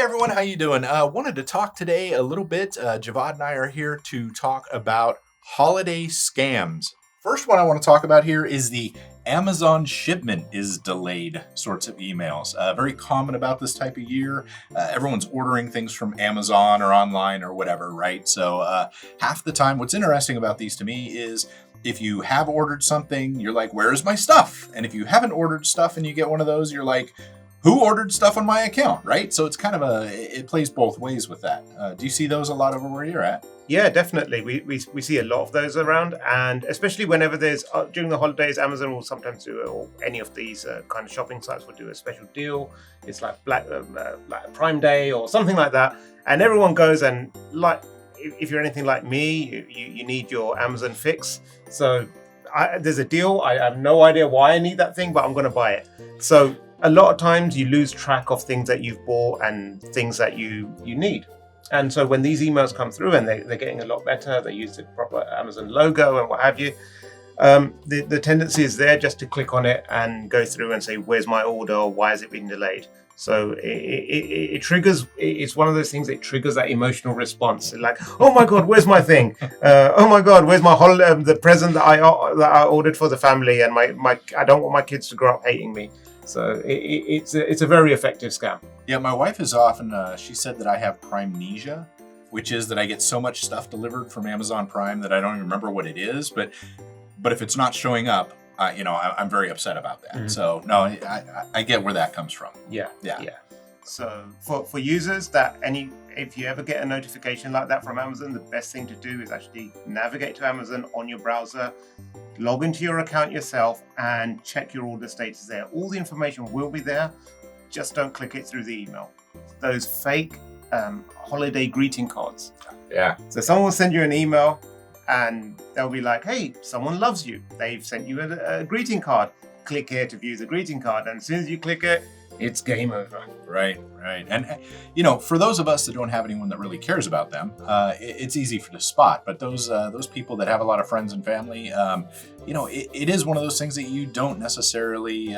Everyone, how you doing? Wanted to talk today a little bit. Javad and I are here to talk about holiday scams. First one I want to talk about here is the Amazon shipment is delayed sorts of emails. Very common about this type of year. Everyone's ordering things from Amazon or online or whatever, right? So half the time, what's interesting about these to me is if you have ordered something, you're like, where's my stuff? And if you haven't ordered stuff and you get one of those, you're like, who ordered stuff on my account, right? So it's kind of it plays both ways with that. Do you see those a lot over where you're at? Yeah, definitely. We see a lot of those around, and especially whenever there's during the holidays, Amazon will sometimes do, or any of these kind of shopping sites will do a special deal. It's like like Prime Day or something like that, and everyone goes and like if you're anything like me, you need your Amazon fix. So there's a deal. I have no idea why I need that thing, but I'm going to buy it. So a lot of times you lose track of things that you've bought and things that you need. And so when these emails come through and they're getting a lot better, they use the proper Amazon logo and what have you, the tendency is there just to click on it and go through and say, where's my order? Or why has it been delayed? So it triggers, it's one of those things that triggers that emotional response. Like, oh my God, where's my thing? Oh my God, where's my the present that I ordered for the family? And I don't want my kids to grow up hating me. So it's a very effective scam. Yeah, my wife is often, she said that I have Primnesia, which is that I get so much stuff delivered from Amazon Prime that I don't even remember what it is. But if it's not showing up, I'm very upset about that. Mm-hmm. So no, I get where that comes from. Yeah. So for users if you ever get a notification like that from Amazon, the best thing to do is actually navigate to Amazon on your browser, log into your account yourself, and check your order status there. All the information will be there. Just don't click it through the email. Those fake holiday greeting cards. Yeah. So someone will send you an email and they'll be like, hey, someone loves you. They've sent you a greeting card. Click here to view the greeting card. And as soon as you click it, it's game over. Right. And, for those of us that don't have anyone that really cares about them, it's easy to spot. But those people that have a lot of friends and family, it is one of those things that you don't necessarily,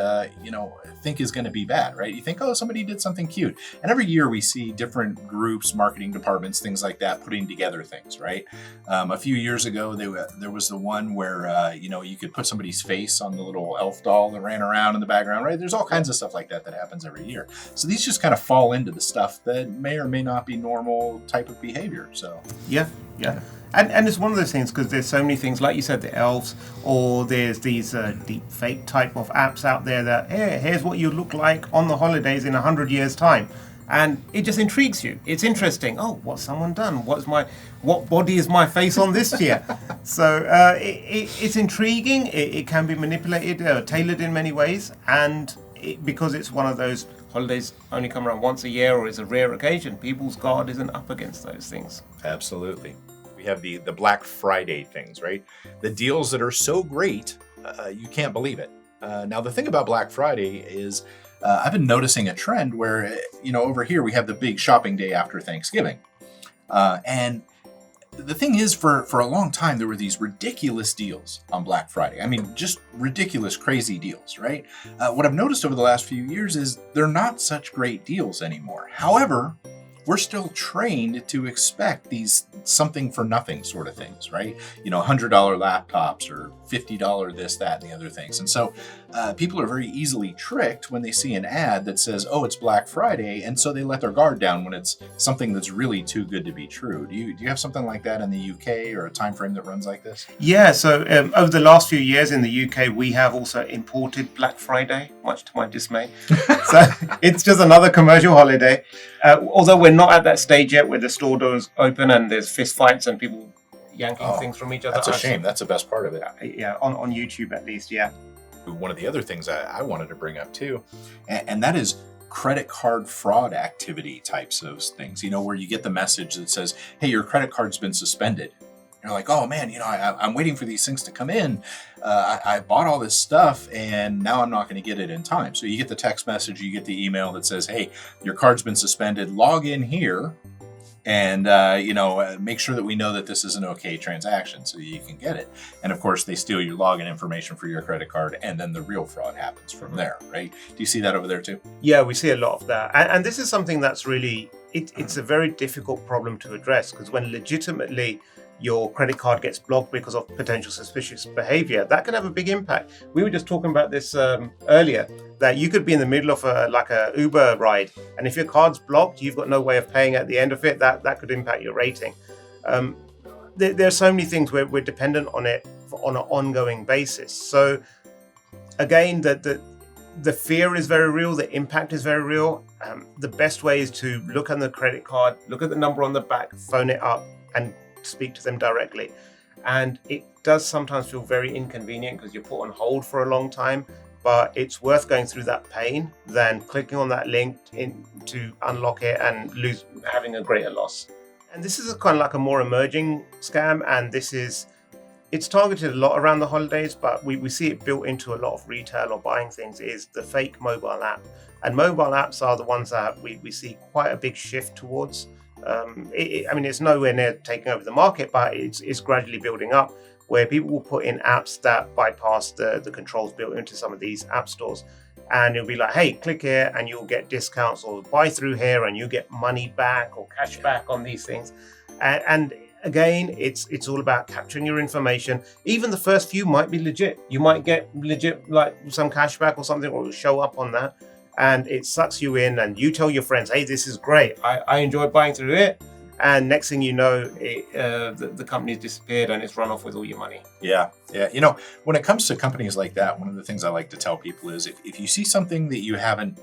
think is going to be bad, right? You think, oh, somebody did something cute. And every year we see different groups, marketing departments, things like that, putting together things, right? A few years ago, there was the one where, you could put somebody's face on the little elf doll that ran around in the background, right? There's all kinds of stuff like that happens every year. So these just kind of fall into the stuff that may or may not be normal type of behavior. So yeah. And it's one of those things because there's so many things, like you said, the elves, or there's these deep fake type of apps out there that, hey, here's what you look like on the holidays in 100 years time. And it just intrigues you. It's interesting. Oh, what's someone done? What body is my face on this year? So it's intriguing. It can be manipulated, tailored in many ways. And because it's one of those holidays only come around once a year or is a rare occasion, people's guard isn't up against those things. Absolutely. We have the Black Friday things, right? The deals that are so great, you can't believe it. Now, the thing about Black Friday is I've been noticing a trend where, over here we have the big shopping day after Thanksgiving. And the thing is, for a long time, there were these ridiculous deals on Black Friday. I mean, just ridiculous, crazy deals, right? What I've noticed over the last few years is they're not such great deals anymore. However, we're still trained to expect these something for nothing sort of things, right? $100 laptops or $50 this, that, and the other things. And so people are very easily tricked when they see an ad that says, oh, it's Black Friday. And so they let their guard down when it's something that's really too good to be true. Do you have something like that in the UK or a time frame that runs like this? Yeah, so over the last few years in the UK, we have also imported Black Friday, much to my dismay. So it's just another commercial holiday. Although we're not at that stage yet where the store doors open and there's fist fights and people yanking things from each other. That's a shame. That's the best part of it. Yeah, on YouTube at least, yeah. One of the other things I wanted to bring up too, and that is credit card fraud activity types of things, where you get the message that says, hey, your credit card's been suspended. You're like, oh man, I'm waiting for these things to come in. I bought all this stuff and now I'm not going to get it in time. So you get the text message, you get the email that says, hey, your card's been suspended. Log in here and make sure that we know that this is an okay transaction so you can get it. And of course, they steal your login information for your credit card, and then the real fraud happens from there, right? Do you see that over there too? Yeah, we see a lot of that. And this is something that's really, it's a very difficult problem to address, because when legitimately your credit card gets blocked because of potential suspicious behavior, that can have a big impact. We were just talking about this earlier, that you could be in the middle of a Uber ride, and if your card's blocked, you've got no way of paying at the end of it. That could impact your rating. There are so many things where we're dependent on it on an ongoing basis. So again, the fear is very real, the impact is very real. The best way is to look on the credit card, look at the number on the back, phone it up, and speak to them directly. And it does sometimes feel very inconvenient because you're put on hold for a long time, but it's worth going through that pain than clicking on that link to unlock it and having a greater loss. And this is a kind of like a more emerging scam, and it's targeted a lot around the holidays, but we see it built into a lot of retail or buying things, is the fake mobile app. And mobile apps are the ones that we see quite a big shift towards. It's nowhere near taking over the market, but it's gradually building up, where people will put in apps that bypass the controls built into some of these app stores. And it'll be like, hey, click here and you'll get discounts, or buy through here and you get money back or cash back on these things. And again, it's all about capturing your information. Even the first few might be legit. You might get legit, like some cash back or something, or it'll show up on that. And it sucks you in, and you tell your friends, hey, this is great. I enjoy buying through it. And next thing you know, the company's disappeared and it's run off with all your money. Yeah. When it comes to companies like that, one of the things I like to tell people is if you see something that you haven't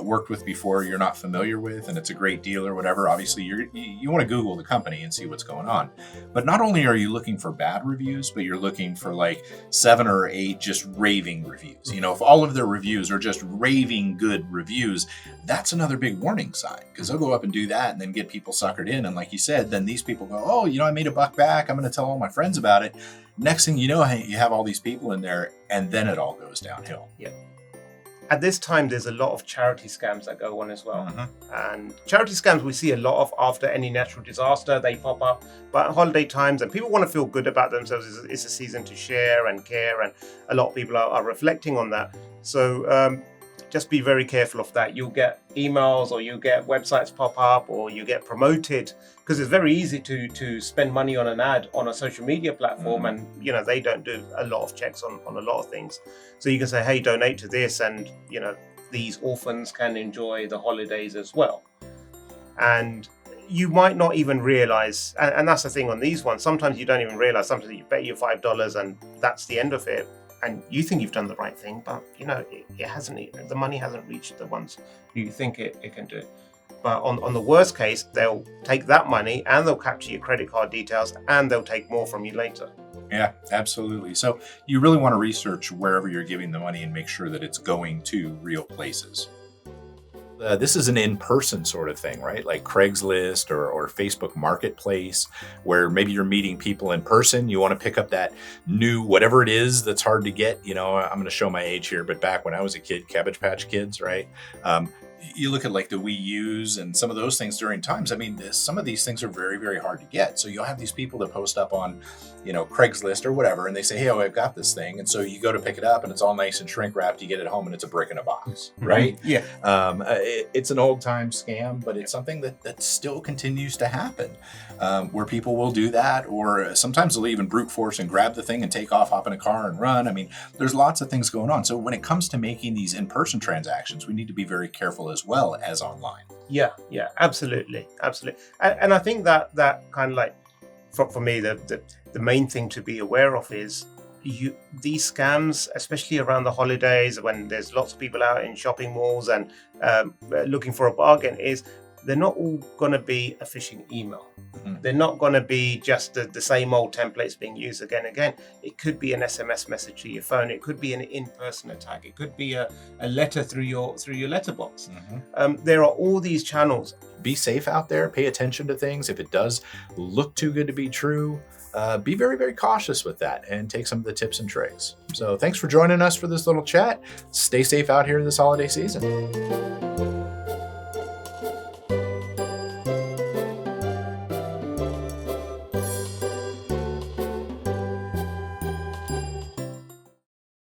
worked with before, you're not familiar with, and it's a great deal or whatever, obviously you want to Google the company and see what's going on. But not only are you looking for bad reviews, but you're looking for like 7 or 8 just raving reviews. If all of their reviews are just raving good reviews, that's another big warning sign, because they'll go up and do that and then get people suckered in. And like you said, then these people go, oh, I made $1 back, I'm going to tell all my friends about it. Next thing you know, you have all these people in there, and then it all goes downhill. Yeah. At this time, there's a lot of charity scams that go on as well. Mm-hmm. And charity scams we see a lot of after any natural disaster. They pop up, but at holiday times, and people want to feel good about themselves. It's a season to share and care, and a lot of people are reflecting on that. So just be very careful of that. You'll get emails, or you get websites pop up, or you get promoted, because it's very easy to spend money on an ad on a social media platform. Mm-hmm. And they don't do a lot of checks on a lot of things. So you can say, hey, donate to this, and these orphans can enjoy the holidays as well. And you might not even realize, and that's the thing on these ones, sometimes you don't even realize. Sometimes you bet your $5 and that's the end of it, and you think you've done the right thing, but it hasn't. The money hasn't reached the ones you think it can do. But on the worst case, they'll take that money and they'll capture your credit card details, and they'll take more from you later. Yeah, absolutely. So you really want to research wherever you're giving the money and make sure that it's going to real places. This is an in-person sort of thing, right? Like Craigslist or Facebook Marketplace, where maybe you're meeting people in person. You want to pick up that new, whatever it is that's hard to get. I'm going to show my age here, but back when I was a kid, Cabbage Patch Kids, right? You look at like the Wii U's and some of those things during times. Some of these things are very, very hard to get. So you'll have these people that post up on, Craigslist or whatever, and they say, hey, I've got this thing. And so you go to pick it up and it's all nice and shrink wrapped. You get it home and it's a brick in a box, right? Yeah. It's an old time scam, but it's something that still continues to happen, where people will do that, or sometimes they'll even brute force and grab the thing and take off, hop in a car and run. There's lots of things going on. So when it comes to making these in-person transactions, we need to be very careful as well as online. Yeah, absolutely. And I think that kind of like, for me, the main thing to be aware of is these scams, especially around the holidays when there's lots of people out in shopping malls and looking for a bargain, is they're not all going to be a phishing email. Mm-hmm. They're not going to be just the same old templates being used again and again. It could be an SMS message to your phone. It could be an in-person attack. It could be a letter through your letterbox. Mm-hmm. There are all these channels. Be safe out there. Pay attention to things. If it does look too good to be true, be very, very cautious with that and take some of the tips and tricks. So thanks for joining us for this little chat. Stay safe out here this holiday season.